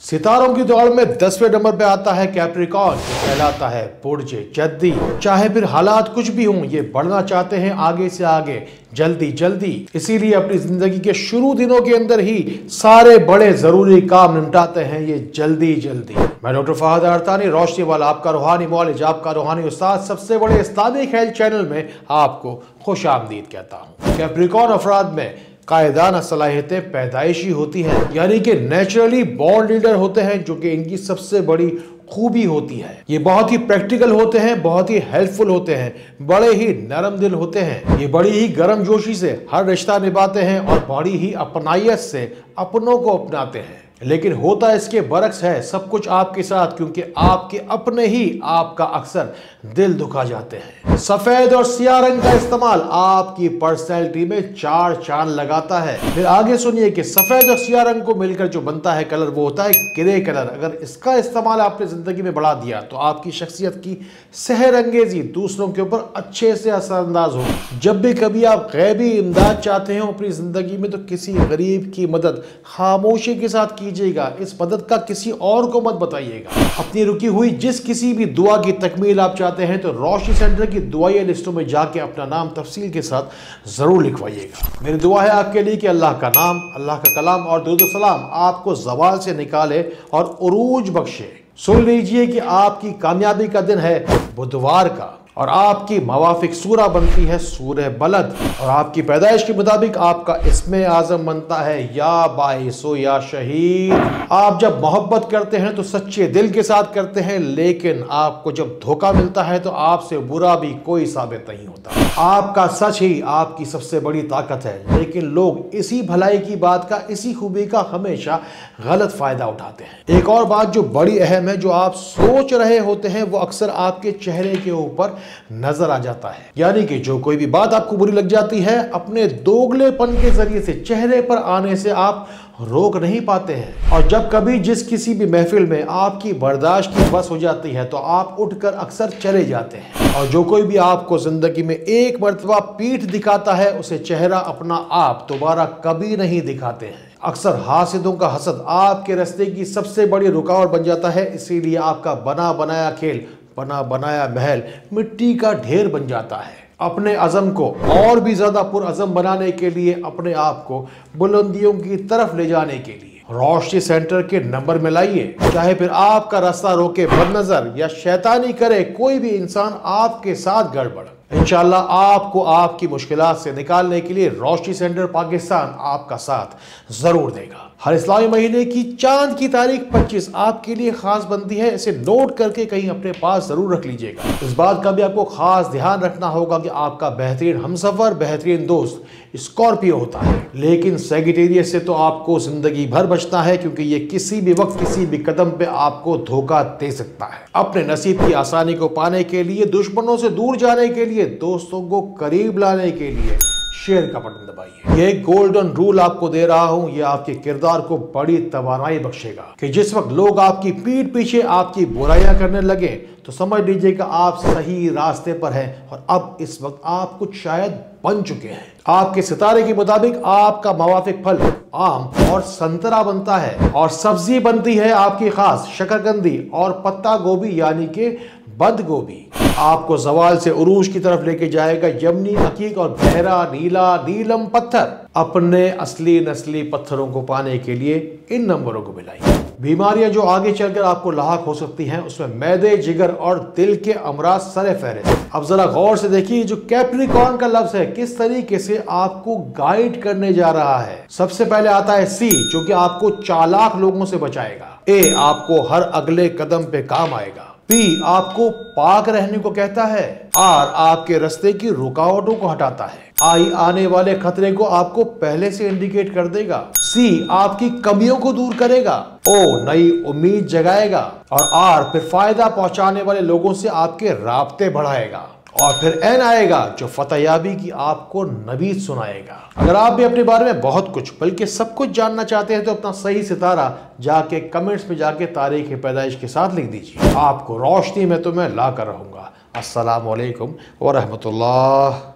सितारों की दौड़ में 10वें नंबर पे आता है कैप्रिकॉर्न, जो कहलाता है बुर्ज जद्दी। चाहे फिर हालात कुछ भी हों, ये बढ़ना चाहते हैं आगे से आगे, जल्दी जल्दी। इसीलिए अपनी जिंदगी के शुरू दिनों के अंदर ही सारे बड़े जरूरी काम निपटाते हैं ये जल्दी जल्दी। मैं डॉक्टर फहद अरतानी, रोशनी वाला आपका रूहानी मौलिज, आपका रूहानी उस्ताद, सबसे बड़े इस्लामिक हेल्थ चैनल में आपको खुश आमदीद कहता हूँ। कैप्रिकॉर्न अफराद में कायदाना सलाहियतें पैदाइशी होती हैं, यानी कि नेचुरली बॉर्न लीडर होते हैं, जो कि इनकी सबसे बड़ी खूबी होती है। ये बहुत ही प्रैक्टिकल होते हैं, बहुत ही हेल्पफुल होते हैं, बड़े ही नरम दिल होते हैं। ये बड़ी ही गर्मजोशी से हर रिश्ता निभाते हैं और बड़ी ही अपनाइयत से अपनों को अपनाते हैं। लेकिन होता इसके बरक्स है सब कुछ आपके साथ, क्योंकि आपके अपने ही आपका अक्सर दिल दुखा जाते हैं। सफेद और सियाह रंग का इस्तेमाल आपकी पर्सनैलिटी में चार चांद लगाता है। फिर आगे सुनिए कि सफेद और सियाह रंग को मिलकर जो बनता है कलर, वो होता है ग्रे कलर। अगर इसका इस्तेमाल आपने जिंदगी में बढ़ा दिया तो आपकी शख्सियत की सहरंगेजी दूसरों के ऊपर अच्छे से असरअंदाज हो। जब भी कभी आप गैबी इमदाद चाहते हो अपनी जिंदगी में, तो किसी गरीब की मदद खामोशी के साथ कीजिएगा। इस मदद का किसी और को मत बताइएगा। अपनी रुकी हुई जिस किसी भी दुआ की तकमील आप चाहते हैं, तो रोशनी सेंटर की दुआई लिस्टों में जाके अपना नाम तफसील के साथ जरूर लिखवाइएगा। मेरी दुआ है आपके लिए कि अल्लाह का नाम, अल्लाह का कलाम और दुरूद सलाम आपको ज़वाल से निकाले और उरूज बख्शे। सुन लीजिए कि आपकी कामयाबी का दिन है बुधवार का, और आपकी मवाफिक सूरा बनती है सूरह बलद, और आपकी पैदाइश के मुताबिक आपका इस्मे आजम बनता है या बाइसो या शहीद। आप जब मोहब्बत करते हैं तो सच्चे दिल के साथ करते हैं, लेकिन आपको जब धोखा मिलता है तो आपसे बुरा भी कोई साबित नहीं होता। आपका सच ही आपकी सबसे बड़ी ताकत है, लेकिन लोग इसी भलाई की बात का, इसी खूबी का हमेशा गलत फायदा उठाते हैं। एक और बात जो बड़ी अहम है, जो आप सोच रहे होते हैं वो अक्सर आपके चेहरे के ऊपर नजर आ जाता है। यानी कि जो कोई भी बात आपको बुरी लग जाती है, अपने दोगलेपन के जरिए से चेहरे पर आने से आप रोक नहीं पाते हैं। और जब कभी जिस किसी भी महफिल में आपकी बर्दाश्त की बस हो जाती है, तो आप उठकर अक्सर चले जाते हैं। और जो कोई भी आपको जिंदगी में एक मर्तबा पीठ दिखाता है, उसे चेहरा अपना आप दोबारा कभी नहीं दिखाते हैं। अक्सर हासिदों का हसद आपके रास्ते की सबसे बड़ी रुकावट बन जाता है। इसीलिए आपका बना बनाया खेल, बना बनाया महल मिट्टी का ढेर बन जाता है। अपने अज़म को और भी ज्यादा पुरअज़म बनाने के लिए, अपने आप को बुलंदियों की तरफ ले जाने के लिए रोशनी सेंटर के नंबर में लाइए। चाहे फिर आपका रास्ता रोके बदनजर या शैतानी करे कोई भी इंसान आपके साथ गड़बड़, इंशाअल्लाह आपको आपकी मुश्किलात से निकालने के लिए रोशनी सेंटर पाकिस्तान आपका साथ जरूर देगा। हर इस्लामी महीने की चांद की तारीख 25 आपके लिए खास बनती है। इसे नोट करके कहीं अपने पास जरूर रख लीजिएगा। इस बात का भी आपको खास ध्यान रखना होगा कि आपका बेहतरीन हमसफर, बेहतरीन दोस्त स्कॉर्पियो होता है, लेकिन सैजिटेरियस से तो आपको जिंदगी भर बचना है, क्योंकि ये किसी भी वक्त किसी भी कदम पे आपको धोखा दे सकता है। अपने नसीब की आसानी को पाने के लिए, दुश्मनों से दूर जाने के लिए, दोस्तों को करीब लाने के लिए शेयर का बटन दबाइए। ये गोल्डन रूल आपको दे रहा हूं, ये आपके किरदार को बड़ी तवानाई बख्शेगा कि जिस वक्त लोग आपकी पीठ पीछे आपकी बुराइयां करने लगे, तो समझ लीजिए कि आप सही रास्ते पर हैं और अब इस वक्त आप कुछ शायद बन चुके हैं। आपके सितारे के मुताबिक आपका मवाफिक फल आम और संतरा बनता है, और सब्जी बनती है आपकी खास शकरकंदी और पत्ता गोभी, यानी कि बंद गोभी। आपको ज़वाल से उरूज की तरफ लेके जाएगा यमनी हकीक और गहरा नीला नीलम पत्थर। अपने असली नस्ली पत्थरों को पाने के लिए इन नंबरों को मिलाइए। बीमारियां जो आगे चलकर आपको लाहक हो सकती हैं, उसमें मैदे, जिगर और दिल के अमराज सरे फहरिस्त। अब जरा गौर से देखिए जो कैप्रिकॉर्न का लफ्ज है किस तरीके से आपको गाइड करने जा रहा है। सबसे पहले आता है सी, जो कि आपको चालाक लोगों से बचाएगा। ए, आपको हर अगले कदम पे काम आएगा। पी, आपको पाक रहने को कहता है। आर, आपके रास्ते की रुकावटों को हटाता है। आई, आने वाले खतरे को आपको पहले से इंडिकेट कर देगा। सी, आपकी कमियों को दूर करेगा। ओ, नई उम्मीद जगाएगा। और आर, फिर फायदा पहुंचाने वाले लोगों से आपके राब्ते बढ़ाएगा। और फिर एन आएगा, जो फतहयाबी की आपको नबीद सुनाएगा। अगर आप भी अपने बारे में बहुत कुछ बल्कि सब कुछ जानना चाहते हैं, तो अपना सही सितारा जाके कमेंट्स में जाके तारीख पैदाइश के साथ लिख दीजिए। आपको रोशनी में तो मैं ला कर रहूंगा। अस्सलाम वालेकुम व रहमतुल्लाह।